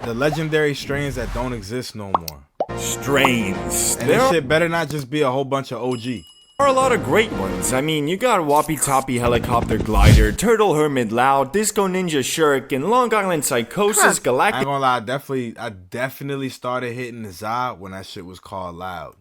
The legendary strains that don't exist no more. Strains. And this shit better not just be a whole bunch of OG. There are a lot of great ones. I mean, you got Whoppy Toppy Helicopter Glider, Turtle Hermit Loud, Disco Ninja Shuriken, Long Island Psychosis, I Galactic. ain't gonna lie, I definitely started hitting the Za when that shit was called Loud.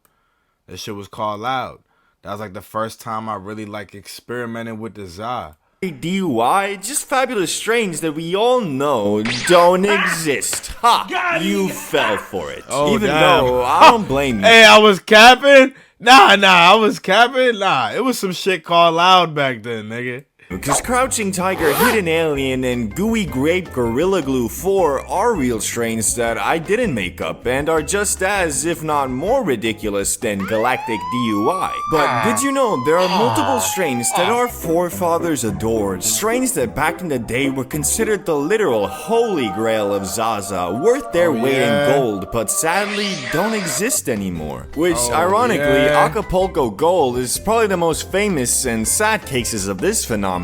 That shit was called Loud. That was like the first time I really like experimented with the Za. DUI, just fabulous strains that we all know don't exist. Ha! You fell for it. Oh, Even damn. though I don't blame you. Hey, I was capping? Nah, I was capping? Nah, it was some shit called Loud back then, nigga. Because Crouching Tiger, Hidden Alien, and Gooey Grape Gorilla Glue 4 are real strains that I didn't make up and are just as, if not more ridiculous than Galactic DUI. But did you know there are multiple strains that our forefathers adored? Strains that back in the day were considered the literal holy grail of Zaza, worth their weight in gold, but sadly don't exist anymore. Which, ironically, Acapulco Gold is probably the most famous and sad cases of this phenomenon.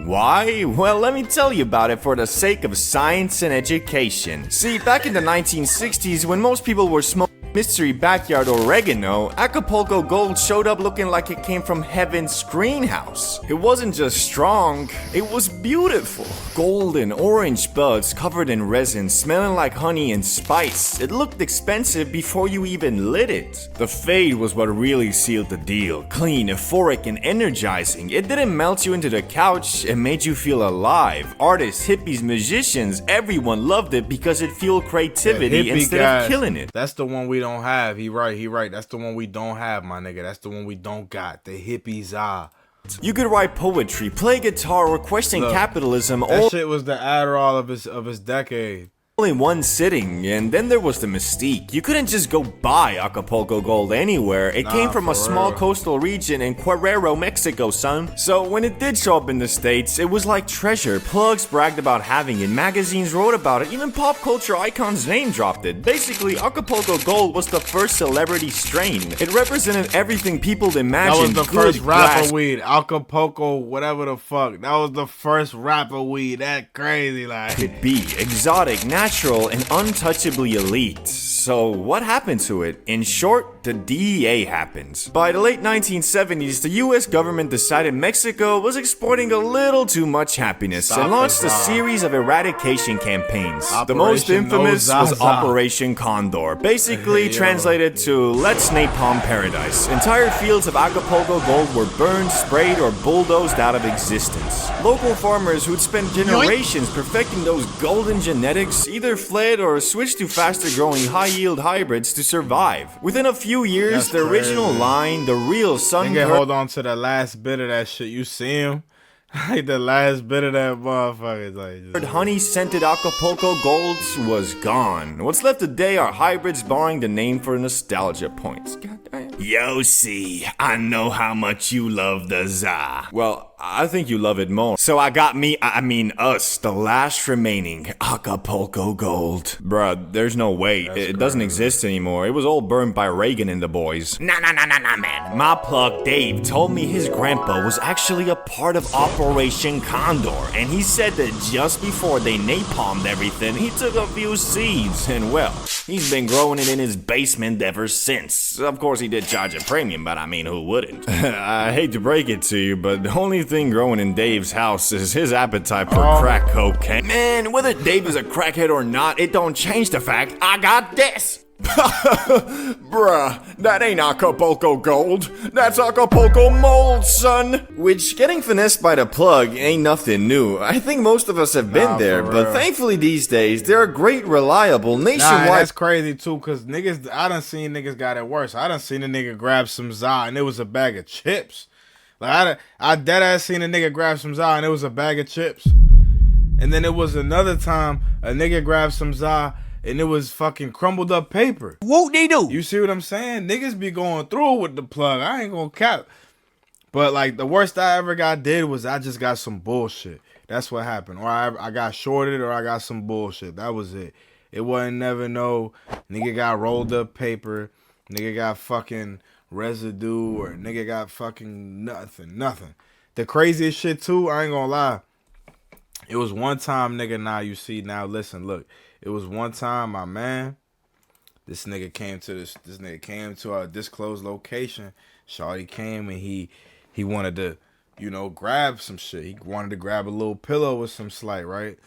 Why? Well, let me tell you about it for the sake of science and education. See, back in the 1960s, when most people were smoking mystery backyard oregano, Acapulco Gold showed up looking like it came from heaven's greenhouse. It wasn't just strong, it was beautiful. Golden orange buds covered in resin, smelling like honey and spice. It looked expensive before you even lit it. The fade was what really sealed the deal. Clean, euphoric, and energizing. It didn't melt you into the couch, it made you feel alive. Artists, hippies, musicians, everyone loved it because it fueled creativity instead of killing it. That's the one we don't have. He right. That's the one we don't have, my nigga. That's the one we don't got. The hippies are. You could write poetry, play guitar, or question capitalism That shit was the Adderall of his decade. all in one sitting, and then there was the mystique. You couldn't just go buy Acapulco Gold anywhere. It came from a small coastal region in Guerrero, Mexico, son. So when it did show up in the States, it was like treasure. Plugs bragged about having it, magazines wrote about it, even pop culture icons name dropped it. Basically, Acapulco Gold was the first celebrity strain. It represented everything people imagined. That was the first rapper weed. Acapulco, whatever the fuck. That was the first rapper weed. That crazy, like. Could be exotic, natural, and untouchably elite. So what happened to it? In short, the DEA happens. By the late 1970s, the US government decided Mexico was exporting a little too much happiness and launched a series of eradication campaigns. The most infamous was Operation Condor, basically translated to Let's Napalm Paradise. Entire fields of Acapulco Gold were burned, sprayed, or bulldozed out of existence. Local farmers who'd spent generations perfecting those golden genetics either fled or switched to faster growing high-yield hybrids to survive. Within a few years, the original line, the real sun. Nigga, hold on to the last bit of that shit. You see him? Like the last bit of that motherfucker. Like, honey-scented Acapulco Golds was gone. What's left today are hybrids borrowing the name for nostalgia points. Yo, see, I know how much you love the Za. Well, I think you love it more. So I mean us, the last remaining Acapulco Gold. Bruh, there's no way. It doesn't exist anymore. It was all burned by Reagan and the boys. Nah, man. My plug Dave told me his grandpa was actually a part of Operation Condor, and he said that just before they napalmed everything, he took a few seeds, and well, he's been growing it in his basement ever since. Of course, he did charge a premium, but I mean, who wouldn't? I hate to break it to you, but the only thing growing in Dave's house is his appetite for crack cocaine. Man, whether Dave is a crackhead or not, it don't change the fact I got this. Bruh, that ain't Acapulco Gold. That's Acapulco mold, son. Which, getting finessed by the plug ain't nothing new. I think most of us have been there, but thankfully these days, there are great, reliable, nationwide. Nah, that's crazy too, cause niggas, I done seen niggas got it worse. I done seen a nigga grab some Za and it was a bag of chips. Like I dead ass seen a nigga grab some Za and it was a bag of chips. And then it was another time a nigga grabbed some Za and it was fucking crumbled up paper. What they do? You see what I'm saying? Niggas be going through with the plug. I ain't gonna cap. But like the worst I ever did was I just got some bullshit. That's what happened. Or I got shorted or I got some bullshit. That was it. It wasn't never no nigga got rolled up paper. Nigga got fucking residue or nigga got fucking nothing. The craziest shit too, I ain't gonna lie. It was one time, nigga, now you see, now listen, look. It was one time, my man. This nigga came to a disclosed location. Shawty came and he wanted to, grab some shit. He wanted to grab a little pillow with some slight, right?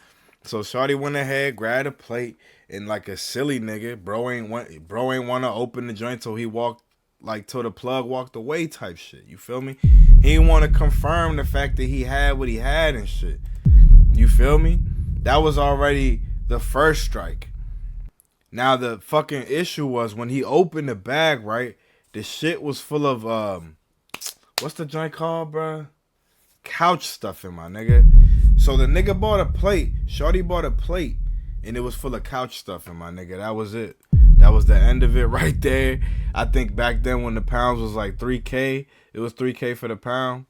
So Shawty went ahead, grabbed a plate, and like a silly nigga, bro ain't want to open the joint till he walked, like till the plug walked away type shit. You feel me? He didn't want to confirm the fact that he had what he had and shit. You feel me? That was already the first strike. Now the fucking issue was when he opened the bag, right? The shit was full of what's the joint called, bruh? Couch stuffing, my nigga. So the nigga bought a plate. Shorty bought a plate, and it was full of couch stuffing, my nigga. That was it. That was the end of it right there. I think back then when the pounds was like 3K, it was 3K for the pound.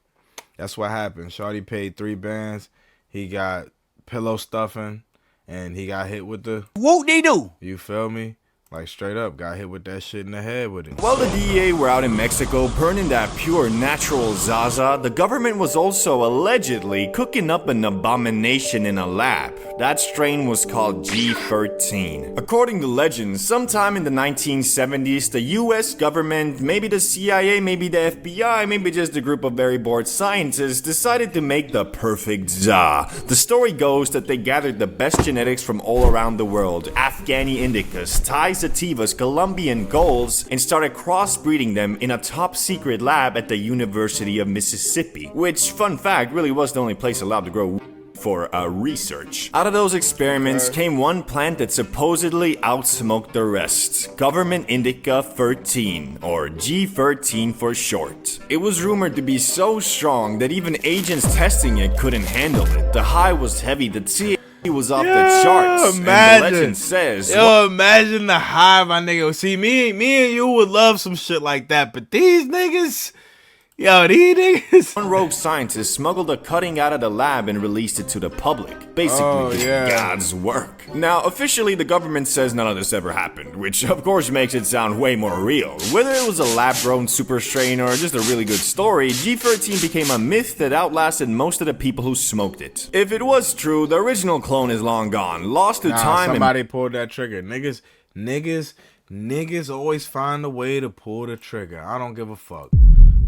That's what happened. Shorty paid 3 bands. He got pillow stuffing, and he got hit with the whoop-de-doo. You feel me? Like straight up, got hit with that shit in the head with it. While the DEA were out in Mexico burning that pure natural Zaza, the government was also allegedly cooking up an abomination in a lab. That strain was called G13. According to legend, sometime in the 1970s, the US government, maybe the CIA, maybe the FBI, maybe just a group of very bored scientists, decided to make the perfect za. The story goes that they gathered the best genetics from all around the world, Afghani indicas, Thai sativas, Colombian golds, and started crossbreeding them in a top secret lab at the University of Mississippi, which, fun fact, really was the only place allowed to grow for research. Out of those experiments came one plant that supposedly outsmoked the rest, Government Indica 13, or G13 for short. It was rumored to be so strong that even agents testing it couldn't handle it. The high was heavy, the THC was off the charts, Imagine. and the legend says... Imagine the high, my nigga. See, me and you would love some shit like that, but these niggas... these niggas... One rogue scientist smuggled a cutting out of the lab and released it to the public. Basically, God's work. Now, officially, the government says none of this ever happened, which of course makes it sound way more real. Whether it was a lab-grown super strain or just a really good story, G13 became a myth that outlasted most of the people who smoked it. If it was true, the original clone is long gone, lost to time. Somebody pulled that trigger. Niggas always find a way to pull the trigger. I don't give a fuck.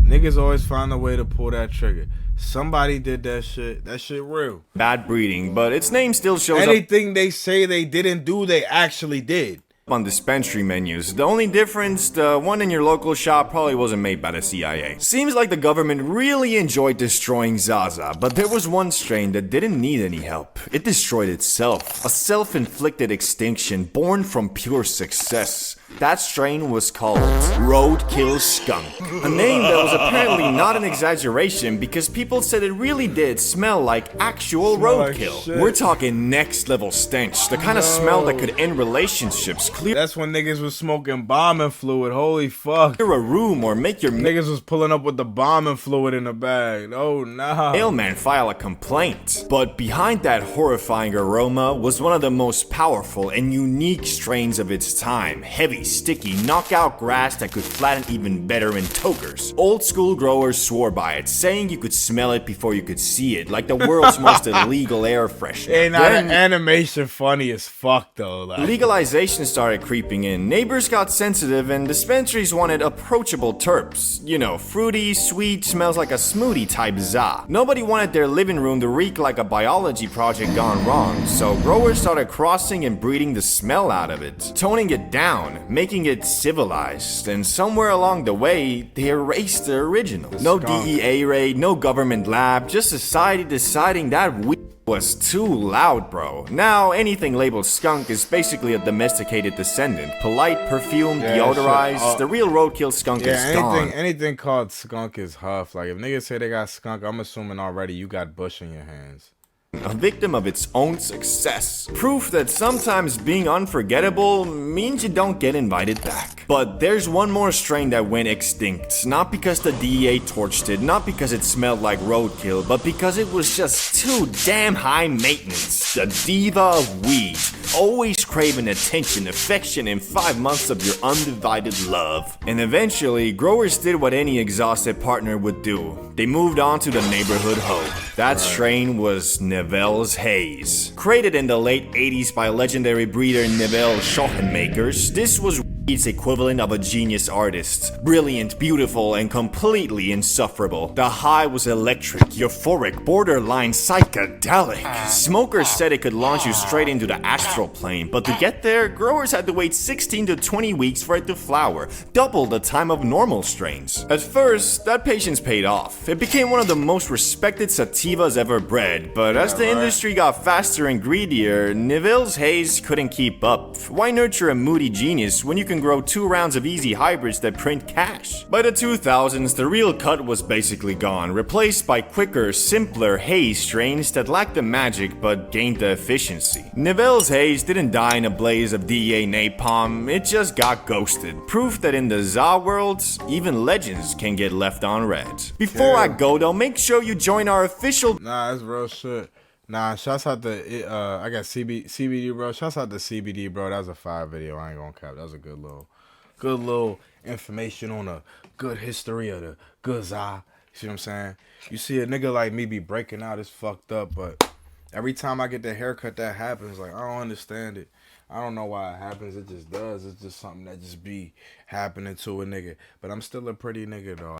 Niggas always find a way to pull that trigger. Somebody did that shit. That shit real. Bad breeding, but its name still shows Anything they say they didn't do, they actually did. On dispensary menus. The only difference, the one in your local shop probably wasn't made by the CIA. Seems like the government really enjoyed destroying Zaza, but there was one strain that didn't need any help. It destroyed itself. A self-inflicted extinction born from pure success. That strain was called Roadkill Skunk. A name that was apparently not an exaggeration because people said it really did smell like actual roadkill. Like We're talking next level stench, the kind of smell that could end relationships, clear That's when niggas was smoking bombing fluid. Holy fuck. a room, or make your Niggas was pulling up with the bombing fluid in the bag. Oh, nah. mailman file a complaint. But behind that horrifying aroma was one of the most powerful and unique strains of its time. Heavy, sticky, knockout grass that could flatten even better in tokers. Old school growers swore by it, saying you could smell it before you could see it, like the world's most illegal air freshener. Hey, now the animation funny as fuck though. Like. Legalization started creeping in. Neighbors got sensitive and dispensaries wanted approachable terps. You know, fruity, sweet, smells like a smoothie type za. Nobody wanted their living room to reek like a biology project gone wrong, so growers started crossing and breeding the smell out of it, toning it down, making it civilized, and somewhere along the way, they erased the originals. No DEA raid, no government lab, just society deciding that weed was too loud, bro. Now, anything labeled skunk is basically a domesticated descendant. Polite, perfumed, deodorized. The real roadkill skunk is gone. Anything called skunk is huff. Like, if niggas say they got skunk, I'm assuming already you got bush in your hands. A victim of its own success. Proof that sometimes being unforgettable means you don't get invited back. But there's one more strain that went extinct, not because the DEA torched it, not because it smelled like roadkill, but because it was just too damn high maintenance. The diva of weed, always craving attention, affection, and 5 months of your undivided love. And eventually, growers did what any exhausted partner would do. They moved on to the neighborhood hoe. That strain was Nivelles Haze. Created in the late 80s by legendary breeder Nivelle Schoenmakers, this was its equivalent of a genius artist. Brilliant, beautiful, and completely insufferable. The high was electric, euphoric, borderline psychedelic. Smokers said it could launch you straight into the astral plane, but to get there, growers had to wait 16 to 20 weeks for it to flower, double the time of normal strains. At first, that patience paid off. It became one of the most respected sativas ever bred, but as the industry got faster and greedier, Nivelles Haze couldn't keep up. Why nurture a moody genius when you can grow 2 rounds of easy hybrids that print cash? By the 2000s, the real cut was basically gone, replaced by quicker, simpler haze strains that lacked the magic but gained the efficiency. Nivelles Haze didn't die in a blaze of DEA napalm, it just got ghosted. Proof that in the ZA world, even legends can get left on red. Before I go though, make sure you join our official— Nah, that's real shit. Nah, shouts out to I got CBD, bro. Shouts out to CBD, bro. That was a fire video. I ain't gonna cap. That was a good little information on a good history of the good ZA. You see what I'm saying? You see a nigga like me be breaking out, it's fucked up, but every time I get the haircut that happens, like I don't understand it. I don't know why it happens. It just does. It's just something that just be happening to a nigga. But I'm still a pretty nigga though.